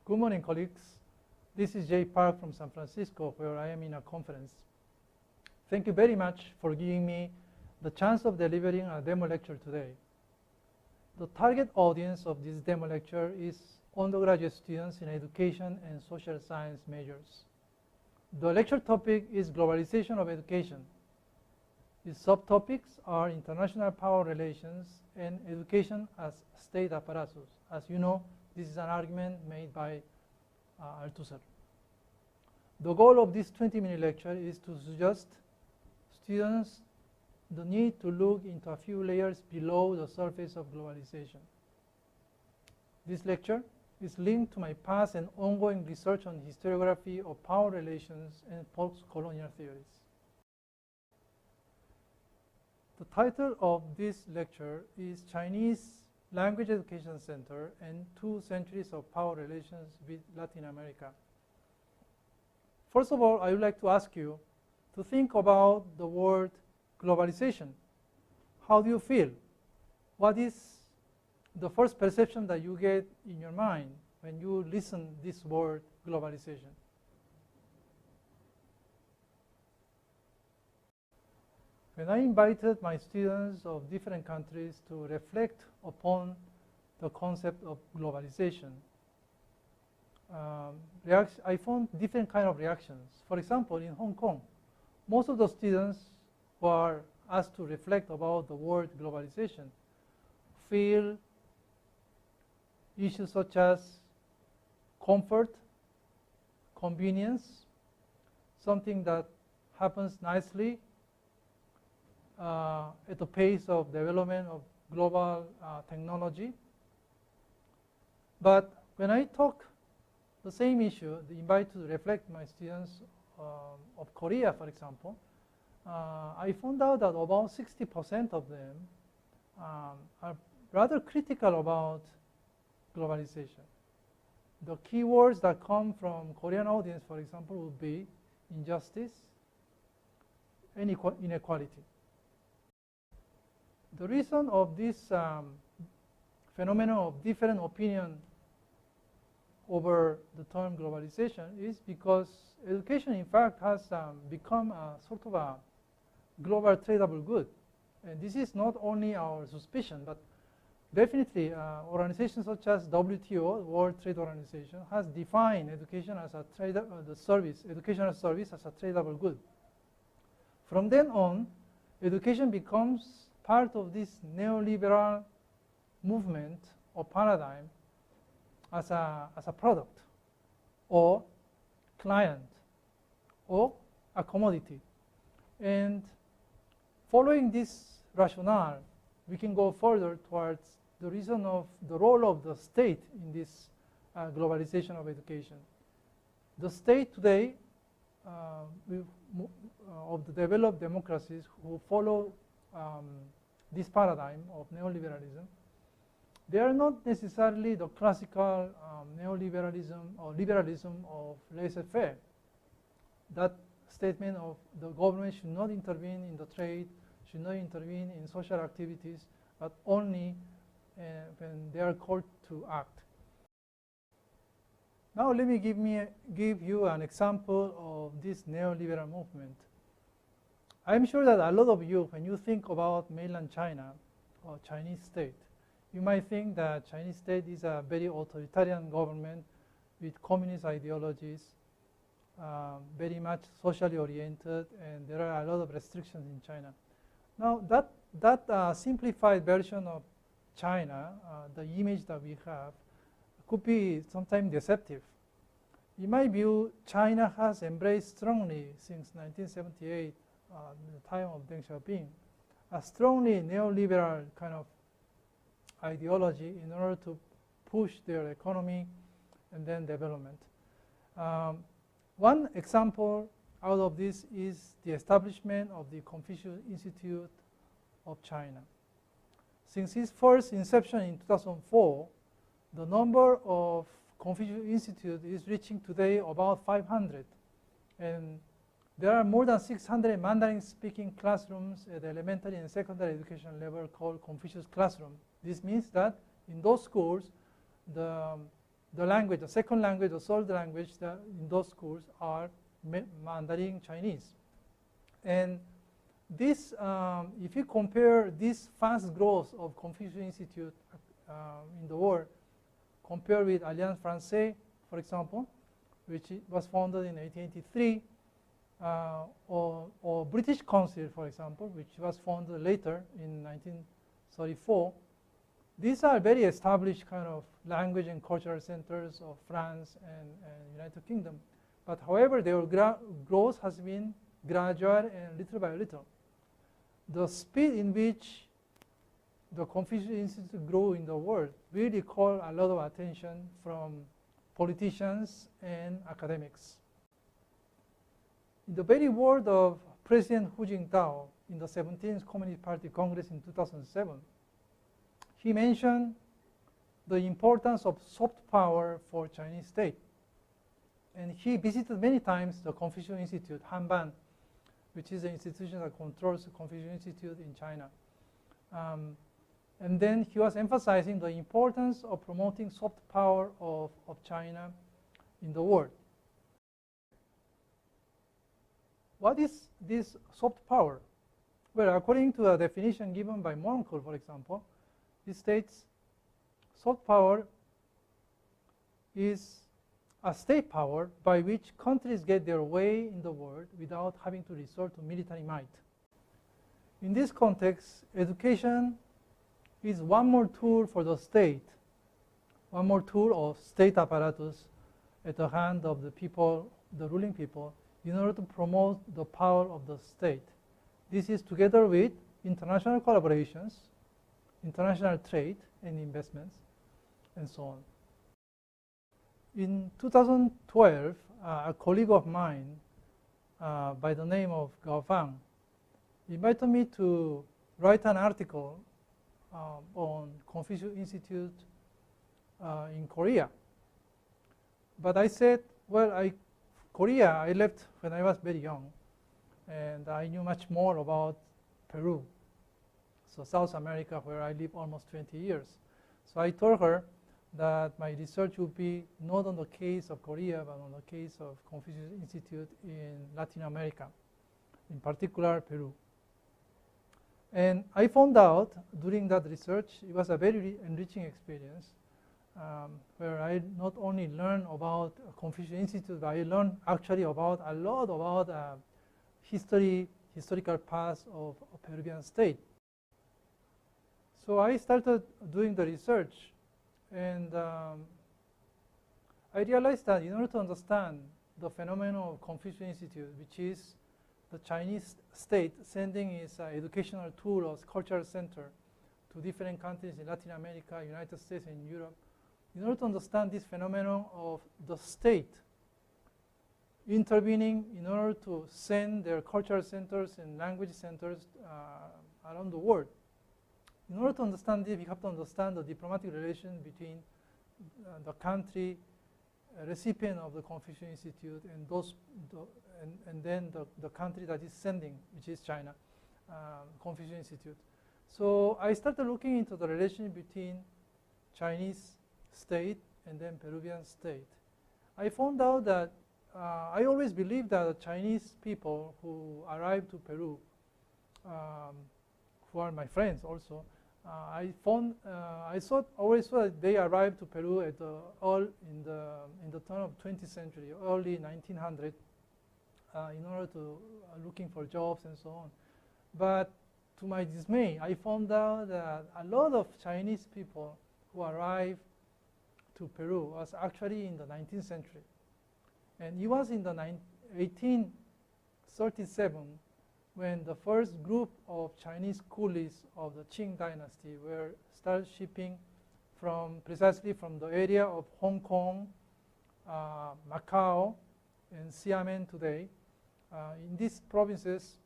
Good morning, colleagues. This is J Park from San Francisco, where I am in a conference. Thank you very much for giving me the chance of delivering a demo lecture today. The target audience of this demo lecture is undergraduate students in education and social science majors. The lecture topic is globalization of education. Its subtopics are international power relations and education as state apparatus. As you know, this is an argument made by Althusser. The goal of this 20-minute lecture is to suggest students the need to look into a few layers below the surface of globalization. This lecture is linked to my past and ongoing research on historiography of power relations and post-colonial theories. The title of this lecture is Chinese Language Education Center and 2 Centuries of Power Relations with Latin America. First of all, I would like to ask you to think about the word globalization. How do you feel? What is the first perception that you get in your mind when you listen this word globalization? When I invited my students of different countries to reflect upon the concept of globalization, I found different kind of reactions. For example, in Hong Kong, most of the students who are asked to reflect about the word globalization feel issues such as comfort, convenience, something that happens nicely at the pace of development of global technology. But when I talk the same issue, the invite to reflect my students of Korea, for example, I found out that about 60% of them are rather critical about globalization. The keywords that come from Korean audience, for example, would be injustice and inequality. The reason of this phenomenon of different opinion over the term globalization is because education, in fact, has become a sort of a global tradable good. And this is not only our suspicion, but definitely organizations such as WTO, World Trade Organization, has defined education as a educational service as a tradable good. From then on, education becomes part of this neoliberal movement or paradigm as a product or client or a commodity. And following this rationale, we can go further towards the reason of the role of the state in this globalization of education. The state today of the developed democracies who follow this paradigm of neoliberalism, they are not necessarily the classical neoliberalism or liberalism of laissez-faire. That statement of the government should not intervene in the trade, should not intervene in social activities, but only when they are called to act. Now let me give you an example of this neoliberal movement. I'm sure that a lot of you, when you think about mainland China or Chinese state, you might think that Chinese state is a very authoritarian government with communist ideologies, very much socially oriented, and there are a lot of restrictions in China. Now that simplified version of China, the image that we have, could be sometimes deceptive. In my view, China has embraced strongly since 1978, the time of Deng Xiaoping, a strongly neoliberal kind of ideology in order to push their economy and then development. One example out of this is the establishment of the Confucius Institute of China. Since its first inception in 2004, the number of Confucius Institute is reaching today about 500. And there are more than 600 Mandarin-speaking classrooms at the elementary and secondary education level called Confucius Classroom. This means that in those schools, the the language, the second language, the third language that in those schools are Mandarin Chinese. And this, if you compare this fast growth of Confucius Institute in the world, compared with Alliance Française, for example, which was founded in 1883, or British Council, for example, which was founded later in 1934. These are very established kind of language and cultural centers of France and United Kingdom. But however, their growth has been gradual and little by little. The speed in which the Confucius Institute grew in the world really called a lot of attention from politicians and academics. In the very word of President Hu Jintao in the 17th Communist Party Congress in 2007, he mentioned the importance of soft power for Chinese state. And he visited many times the Confucius Institute, Hanban, which is the institution that controls the Confucius Institute in China. And then he was emphasizing the importance of promoting soft power of China in the world. What is this soft power? Well, according to a definition given by Monckel, for example, it states soft power is a state power by which countries get their way in the world without having to resort to military might. In this context, education is one more tool for the state, one more tool of state apparatus at the hand of the people, the ruling people, in order to promote the power of the state. This is together with international collaborations, international trade and investments, and so on. In 2012, a colleague of mine by the name of Gao Fang invited me to write an article on Confucius Institute in Korea. But I said, well, Korea, I left when I was very young, and I knew much more about Peru, so South America, where I lived almost 20 years. So I told her that my research would be not on the case of Korea, but on the case of Confucius Institute in Latin America, in particular Peru. And I found out during that research, it was a very enriching experience, where I not only learned about Confucius Institute, but I learned actually about a lot about historical past of Peruvian state. So I started doing the research, and I realized that in order to understand the phenomenon of Confucius Institute, which is the Chinese state sending its educational tool or cultural center to different countries in Latin America, United States, and Europe, in order to understand this phenomenon of the state intervening in order to send their cultural centers and language centers around the world. In order to understand this, we have to understand the diplomatic relation between the country recipient of the Confucius Institute and then the country that is sending, which is China, Confucius Institute. So I started looking into the relation between Chinese state and then Peruvian state. I found out that I always believed that the Chinese people who arrived to Peru, who are my friends also, I always thought that they arrived to Peru at in the turn of 20th century, early 1900, in order to looking for jobs and so on. But to my dismay, I found out that a lot of Chinese people who arrived to Peru was actually in the 19th century. And it was in the 1837 when the first group of Chinese coolies of the Qing dynasty were started shipping precisely from the area of Hong Kong, Macau, and Xiamen today. In these provinces,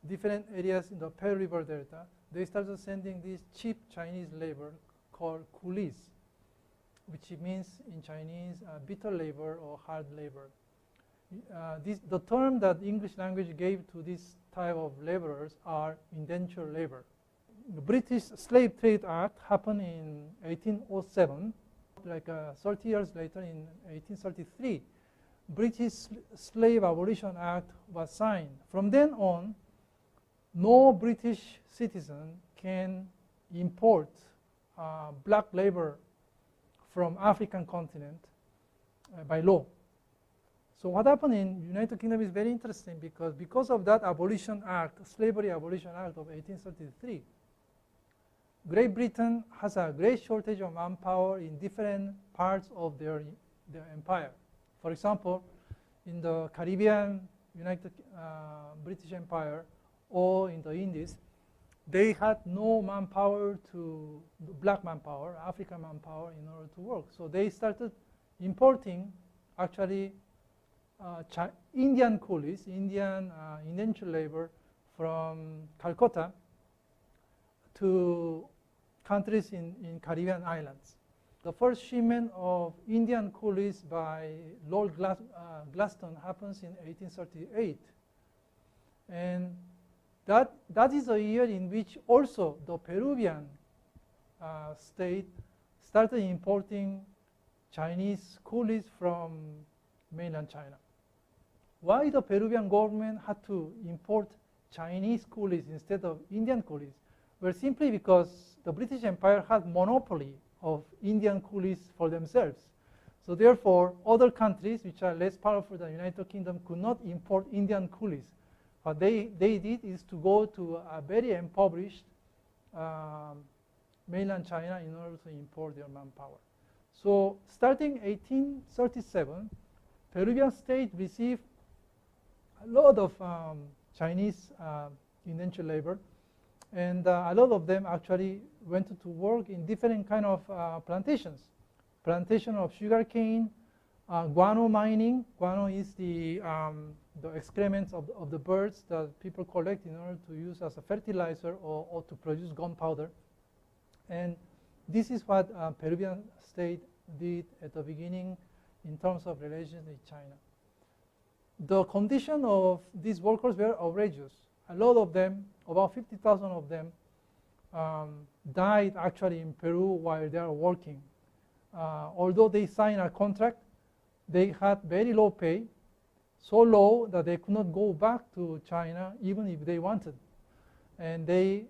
different areas in the Pearl River Delta, they started sending this cheap Chinese labor called coolies, which means in Chinese bitter labor or hard labor. The term that English language gave to this type of laborers are indentured labor. The British Slave Trade Act happened in 1807, like 30 years later in 1833, British Slave Abolition Act was signed. From then on, no British citizen can import black labor from African continent by law. So what happened in United Kingdom is very interesting because of that Abolition Act, Slavery Abolition Act of 1833, Great Britain has a great shortage of manpower in different parts of their empire. For example, in the Caribbean, British Empire, or in the Indies, they had no manpower black manpower, African manpower in order to work. So they started importing actually Indian coolies, Indian indentured labor from Calcutta to countries in Caribbean islands. The first shipment of Indian coolies by Lord Gladstone happens in 1838. And that is a year in which also the Peruvian state started importing Chinese coolies from mainland China. Why the Peruvian government had to import Chinese coolies instead of Indian coolies? Well, simply because the British Empire had monopoly of Indian coolies for themselves. So therefore, other countries which are less powerful than the United Kingdom could not import Indian coolies. What they did is to go to a very impoverished mainland China in order to import their manpower. So starting 1837, Peruvian state received a lot of Chinese indentured labor, and a lot of them actually went to work in different kind of plantations. Plantation of sugarcane, guano mining. Guano is the excrements of the birds that people collect in order to use as a fertilizer or to produce gunpowder. And this is what Peruvian state did at the beginning in terms of relations with China. The condition of these workers were outrageous. A lot of them, about 50,000 of them, died actually in Peru while they are working. Although they signed a contract, they had very low pay, so low that they could not go back to China even if they wanted. And they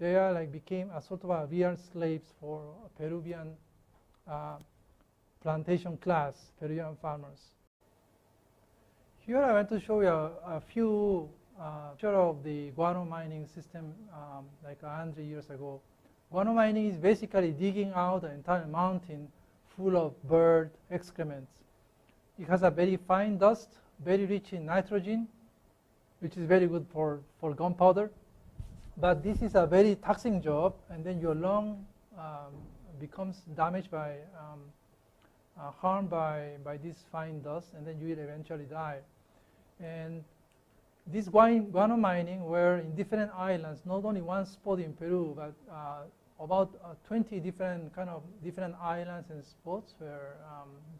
are like became a sort of a real slaves for Peruvian plantation class, Peruvian farmers. Here I want to show you a few pictures of the guano mining system like 100 years ago. Guano mining is basically digging out an entire mountain full of bird excrements. It has a very fine dust, very rich in nitrogen, which is very good for gunpowder. But this is a very taxing job, and then your lung becomes damaged by, harmed by this fine dust, and then you will eventually die. And this guano mining were in different islands, not only one spot in Peru, but about 20 different islands and spots where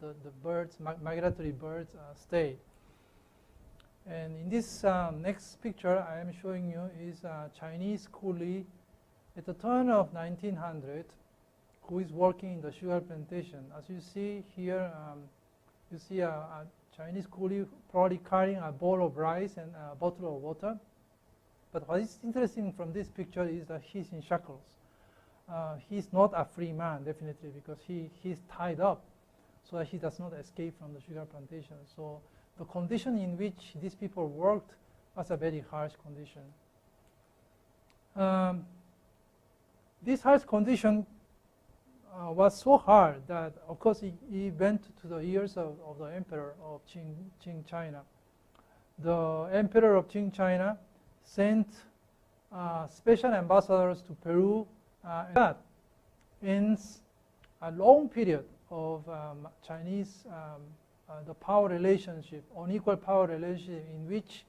the birds, migratory birds, stayed. And in this next picture I am showing you is a Chinese coolie at the turn of 1900 who is working in the sugar plantation. As you see here, you see a Chinese coolie probably carrying a bowl of rice and a bottle of water. But what is interesting from this picture is that he's in shackles. He's not a free man, definitely, because he's tied up so that he does not escape from the sugar plantation. So the condition in which these people worked was a very harsh condition. This harsh condition was so hard that, of course, he went to the ears of the emperor of Qing China. The emperor of Qing China sent special ambassadors to Peru. That ends a long period of Chinese the power relationship, unequal power relationship, in which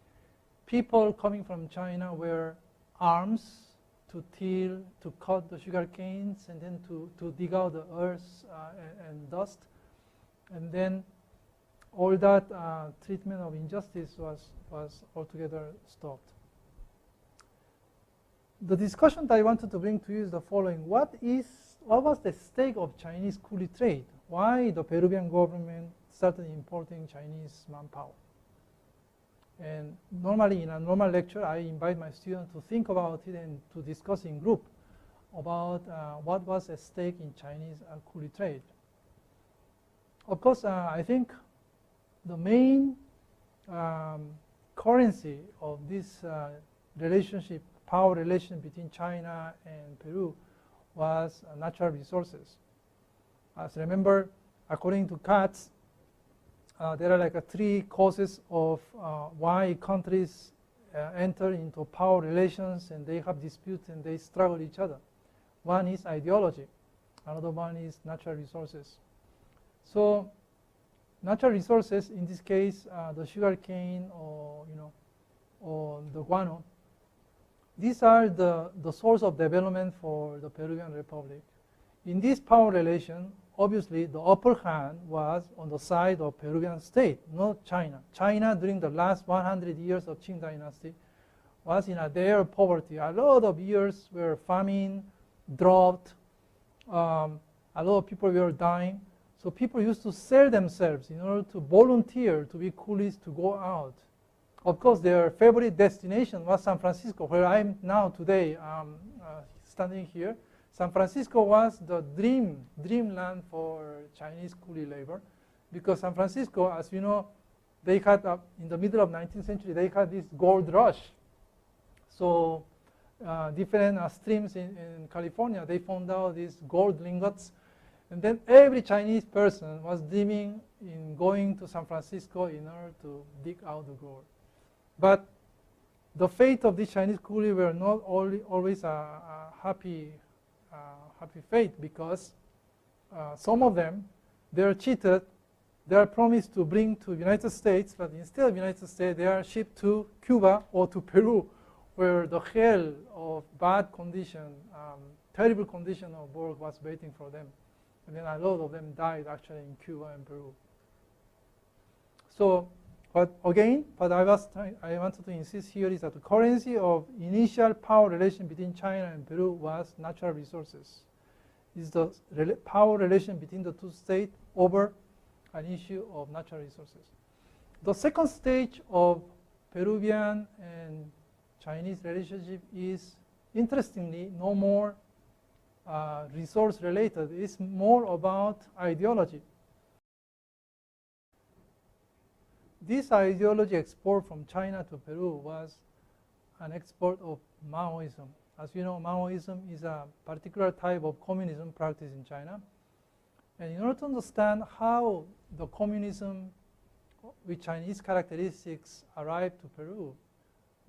people coming from China wear arms to till, to cut the sugar canes, and then to dig out the earth and dust. And then all that treatment of injustice was altogether stopped. The discussion that I wanted to bring to you is the following. What was the stake of Chinese coolie trade? why the Peruvian government started importing Chinese manpower. And normally in a normal lecture, I invite my students to think about it and to discuss in group about what was at stake in Chinese coolie trade. Of course, I think the main currency of this relationship, power relation between China and Peru was natural resources. As remember, according to Katz, there are like three causes of why countries enter into power relations and they have disputes and they struggle each other. One is ideology. Another one is natural resources. So natural resources, in this case, the sugar cane or the guano, these are the source of development for the Peruvian Republic. In this power relation, obviously the upper hand was on the side of Peruvian state, not China. China during the last 100 years of Qing dynasty was in a dire poverty. A lot of years were famine, drought, a lot of people were dying. So people used to sell themselves in order to volunteer to be coolies to go out. Of course, their favorite destination was San Francisco, where I'm now today standing here. San Francisco was the dreamland for Chinese coolie labor, because San Francisco, as you know, they had in the middle of 19th century, they had this gold rush. So different streams in California, they found out these gold lingots. And then every Chinese person was dreaming in going to San Francisco in order to dig out the gold. But the fate of these Chinese coolie were not always a happy fate, because some of them, they are cheated. They are promised to bring to United States, but instead of United States, they are shipped to Cuba or to Peru, where the hell of bad condition, terrible condition of work was waiting for them. And then a lot of them died actually in Cuba and Peru. So, but again, what I wanted to insist here is that the currency of initial power relation between China and Peru was natural resources. It's the power relation between the two states over an issue of natural resources. The second stage of Peruvian and Chinese relationship is, interestingly, no more resource related. It's more about ideology. This ideology export from China to Peru was an export of Maoism. As you know, Maoism is a particular type of communism practiced in China. And in order to understand how the communism with Chinese characteristics arrived to Peru,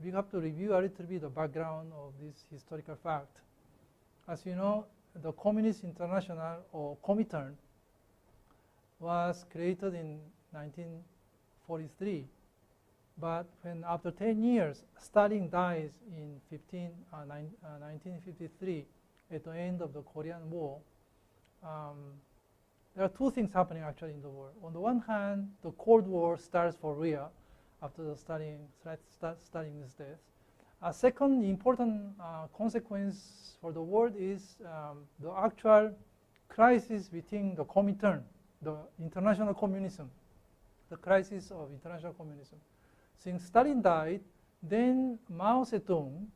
we have to review a little bit the background of this historical fact. As you know, the Communist International, or Comintern, was created in 1943. But when after 10 years, Stalin dies in 1953 at the end of the Korean War, there are two things happening actually in the war. On the one hand, the Cold War starts for real after the Stalin's death. A second important consequence for the world is the actual crisis within the Comintern, the international communism, the crisis of international communism. Since Stalin died, then Mao Zedong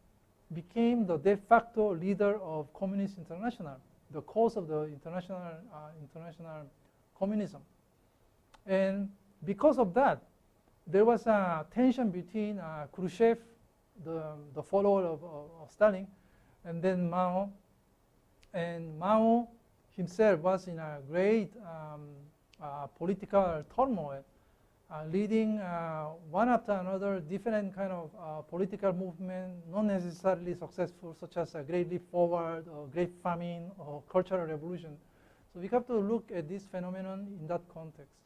became the de facto leader of Communist International, the cause of the international communism. And because of that, there was a tension between Khrushchev, the follower of Stalin, and then Mao. And Mao himself was in a great political turmoil, leading one after another different kind of political movement, not necessarily successful, such as a Great Leap Forward or Great Famine or Cultural Revolution. So we have to look at this phenomenon in that context.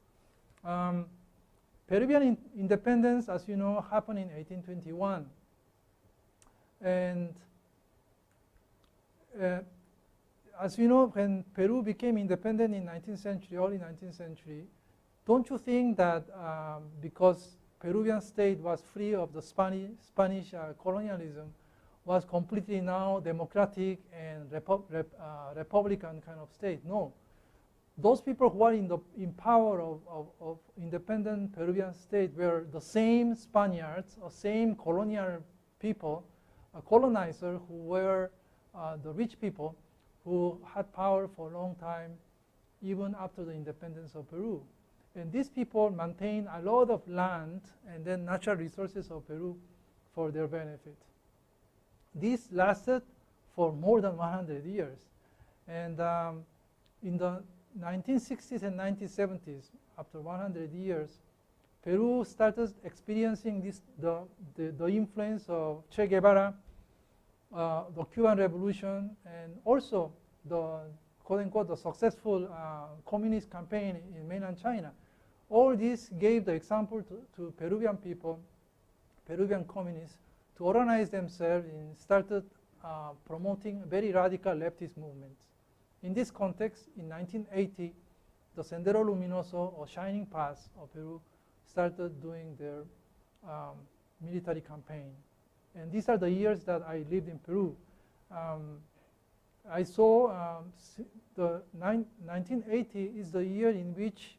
Peruvian independence, as you know, happened in 1821. And as you know, when Peru became independent in 19th century, early 19th century, don't you think that because Peruvian state was free of the Spanish colonialism, was completely now democratic and republican kind of state? No. those people who are in power of independent Peruvian state were the same Spaniards or same colonial people, colonizer who were the rich people who had power for a long time, even after the independence of Peru. And these people maintained a lot of land and then natural resources of Peru for their benefit. This lasted for more than 100 years. And in the 1960s and 1970s, after 100 years, Peru started experiencing the influence of Che Guevara, the Cuban Revolution, and also the quote-unquote the successful communist campaign in mainland China. All this gave the example to Peruvian people, Peruvian communists, to organize themselves and started promoting very radical leftist movements. In this context, in 1980, the Sendero Luminoso, or Shining Path of Peru, started doing their military campaign. And these are the years that I lived in Peru. I saw the 1980 is the year in which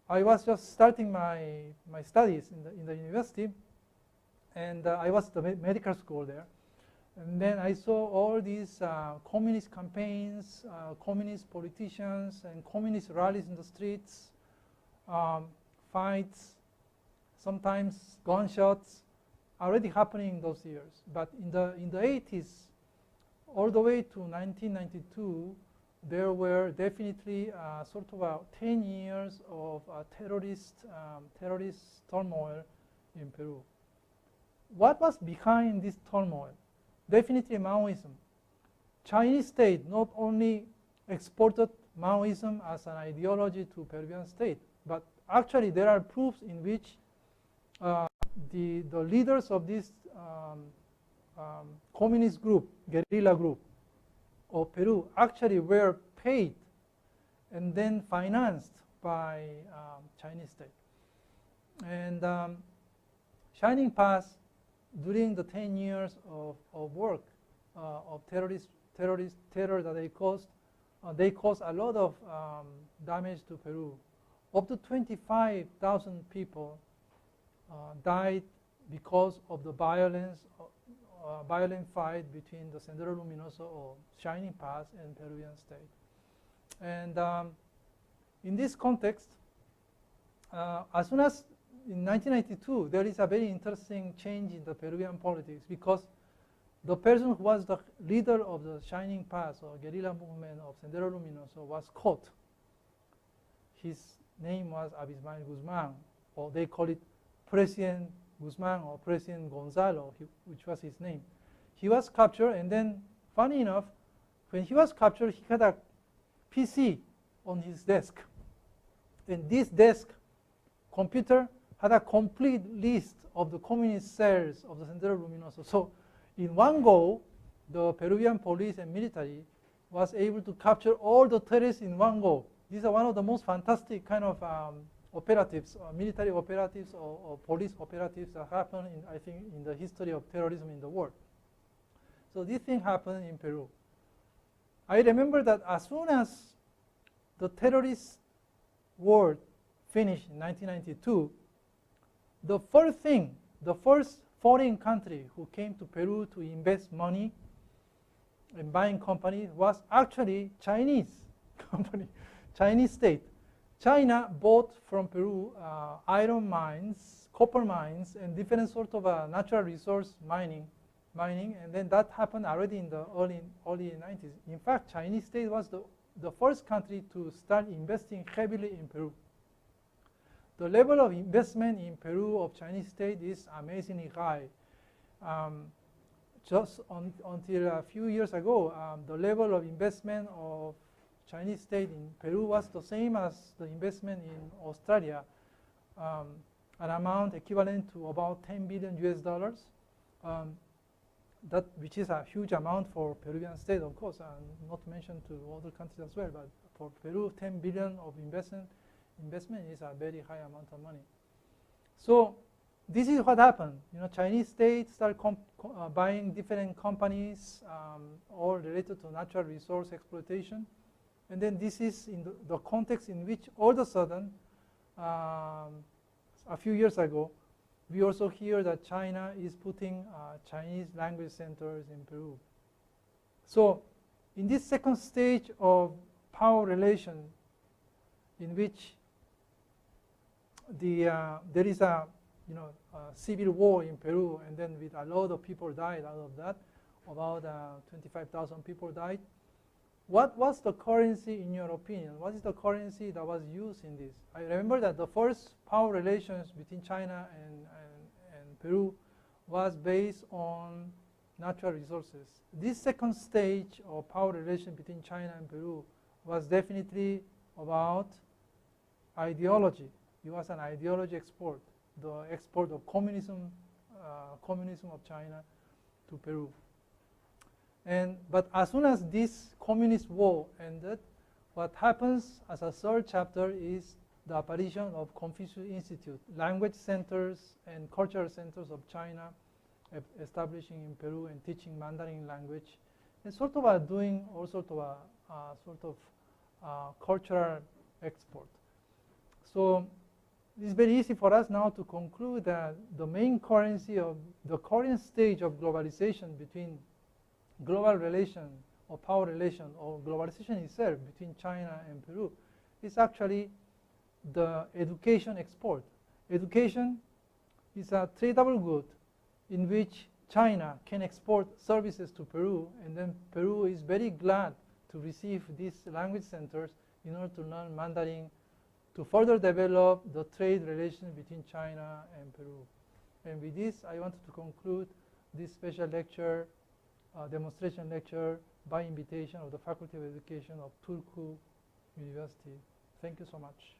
I was just starting my studies in the university, and I was at the medical school there. And then I saw all these communist campaigns, communist politicians, and communist rallies in the streets, fights, sometimes gunshots, already happening in those years. But in the 80s, all the way to 1992, there were definitely sort of 10 years of terrorist turmoil in Peru. What was behind this turmoil? Definitely Maoism. Chinese state not only exported Maoism as an ideology to Peruvian state, but actually there are proofs in which the leaders of this communist group, guerrilla group of Peru, actually were paid and then financed by Chinese state. And Shining Path, during the 10 years of work of terror that they caused a lot of damage to Peru. Up to 25,000 people died because of the violent fight between the Sendero Luminoso or Shining Path and Peruvian state. And in this context, as soon as in 1992, there is a very interesting change in the Peruvian politics, because the person who was the leader of the Shining Path or guerrilla movement of Sendero Luminoso was caught. His name was Abismael Guzman, or they call it President Guzman or President Gonzalo, which was his name. He was captured, and then, funny enough, when he was captured, he had a PC on his desk. And this desk computer had a complete list of the communist cells of the Sendero Luminoso. So in one go, the Peruvian police and military was able to capture all the terrorists in one go. These are one of the most fantastic kind of operatives, military operatives or police operatives that happen, I think, in the history of terrorism in the world. So this thing happened in Peru. I remember that as soon as the terrorist war finished in 1992, the first foreign country who came to Peru to invest money in buying companies was actually Chinese company, Chinese state. China bought from Peru iron mines, copper mines, and different sort of natural resource mining, and then that happened already in the early 90s. In fact, Chinese state was the first country to start investing heavily in Peru. The level of investment in Peru of Chinese state is amazingly high. Just until a few years ago, the level of investment of Chinese state in Peru was the same as the investment in Australia, an amount equivalent to about 10 billion US dollars, which is a huge amount for Peruvian state, of course, and not to mention to other countries as well, but for Peru, 10 billion of investment is a very high amount of money. So this is what happened. Chinese state started buying different companies, all related to natural resource exploitation. And then this is in the context in which all of a sudden, a few years ago, we also hear that China is putting Chinese language centers in Peru. So in this second stage of power relation, in which there is a civil war in Peru, and then with a lot of people died out of that, about 25,000 people died. What was the currency in your opinion? What is the currency that was used in this? I remember that the first power relations between China and Peru was based on natural resources. This second stage of power relation between China and Peru was definitely about ideology. It was an ideology export, the export of communism of China to Peru. But as soon as this communist war ended, what happens as a third chapter is the apparition of Confucius Institute, language centers and cultural centers of China, establishing in Peru and teaching Mandarin language, and sort of doing all sort of cultural export. So it's very easy for us now to conclude that the main currency of the current stage of globalization between global relation or power relation or globalization itself between China and Peru is actually the education export. Education is a tradable good in which China can export services to Peru, and then Peru is very glad to receive these language centers in order to learn Mandarin to further develop the trade relations between China and Peru. And with this, I wanted to conclude this special lecture, demonstration lecture, by invitation of the Faculty of Education of Turku University. Thank you so much.